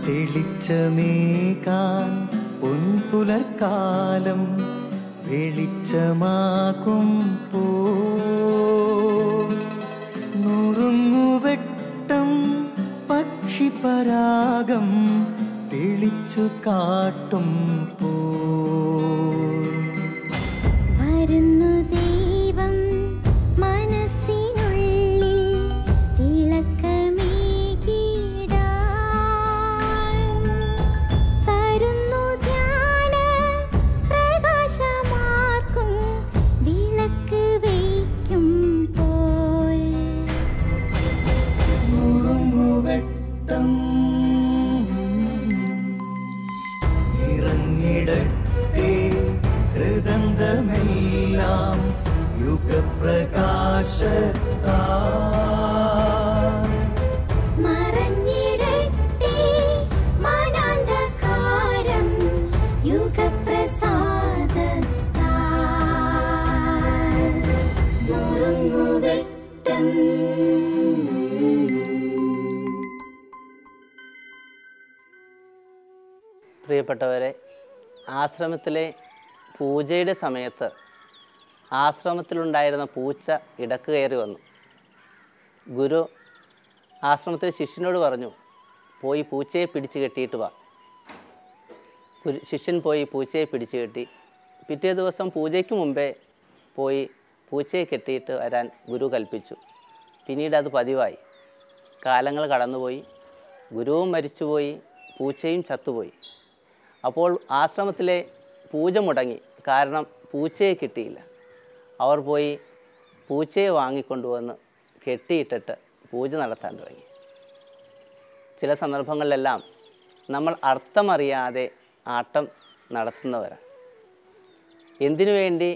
തെളിച്ചമേകാൻ പൊൻപുലർക്കാലം വെളിച്ചമാകുമ്പോ നുറുങ്ങുവെട്ടം പക്ഷിപരാഗം തെളിച്ചു കാട്ടുമ്പോ വരുന്നു ദൈവം മനസ്സിനുള്ളിൽ തിളക്കമേകിടാൻ തരുന്നു ധ്യാന പ്രകാശമാർക്കും വിളക്ക് വയ്ക്കുമ്പോൾ നുറുങ്ങുവെട്ടം ഇറങ്ങിടട്ടെ ഹൃദന്തമെല്ലാം യുഗപ്രകാശത്താൽ മറഞ്ഞിടട്ടെ മനാന്ധകാരം യുഗപ്രസാദത്താൽ നുറുങ്ങുവെട്ടം. പ്രിയപ്പെട്ടവരെ, ആശ്രമത്തിലെ പൂജയുടെ സമയത്ത് ആശ്രമത്തിലുണ്ടായിരുന്ന പൂച്ച ഇടക്ക് കയറി വന്നു. ഗുരു ആശ്രമത്തിലെ ശിഷ്യനോട് പറഞ്ഞു, പോയി പൂച്ചയെ പിടിച്ച് കെട്ടിയിട്ട് വാ. ശിഷ്യൻ പോയി പൂച്ചയെ പിടിച്ച് കെട്ടി. പിറ്റേ ദിവസം പൂജയ്ക്ക് മുമ്പേ പോയി പൂച്ചയെ കെട്ടിയിട്ട് വരാൻ ഗുരു കൽപ്പിച്ചു. പിന്നീട് അത് പതിവായി. കാലങ്ങൾ കടന്നുപോയി. ഗുരുവും മരിച്ചുപോയി, പൂച്ചയും ചത്തുപോയി. അപ്പോൾ ആശ്രമത്തിലെ പൂജ മുടങ്ങി. കാരണം പൂച്ചയെ കിട്ടിയില്ല. അവർ പോയി പൂച്ചയെ വാങ്ങിക്കൊണ്ടുവന്ന് കെട്ടിയിട്ടിട്ട് പൂജ നടത്താൻ തുടങ്ങി. ചില സന്ദർഭങ്ങളിലെല്ലാം നമ്മൾ അർത്ഥമറിയാതെ ആട്ടം നടത്തുന്നവരാണ്. എന്തിനു വേണ്ടി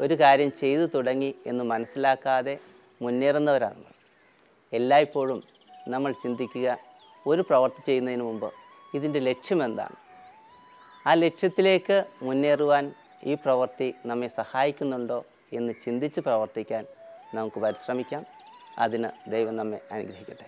ഒരു കാര്യം ചെയ്തു തുടങ്ങി എന്ന് മനസ്സിലാക്കാതെ മുന്നേറുന്നവരാണ് നമ്മൾ. എല്ലായ്പ്പോഴും നമ്മൾ ചിന്തിക്കുക, ഒരു പ്രവൃത്തി ചെയ്യുന്നതിന് മുമ്പ് ഇതിൻ്റെ ലക്ഷ്യമെന്താണ്? ആ ലക്ഷ്യത്തിലേക്ക് മുന്നേറുവാൻ ഈ പ്രവൃത്തി നമ്മെ സഹായിക്കുന്നുണ്ടോ എന്ന് ചിന്തിച്ച് പ്രവർത്തിക്കാൻ നമുക്ക് പരിശ്രമിക്കാം. അതിന് ദൈവം നമ്മെ അനുഗ്രഹിക്കട്ടെ.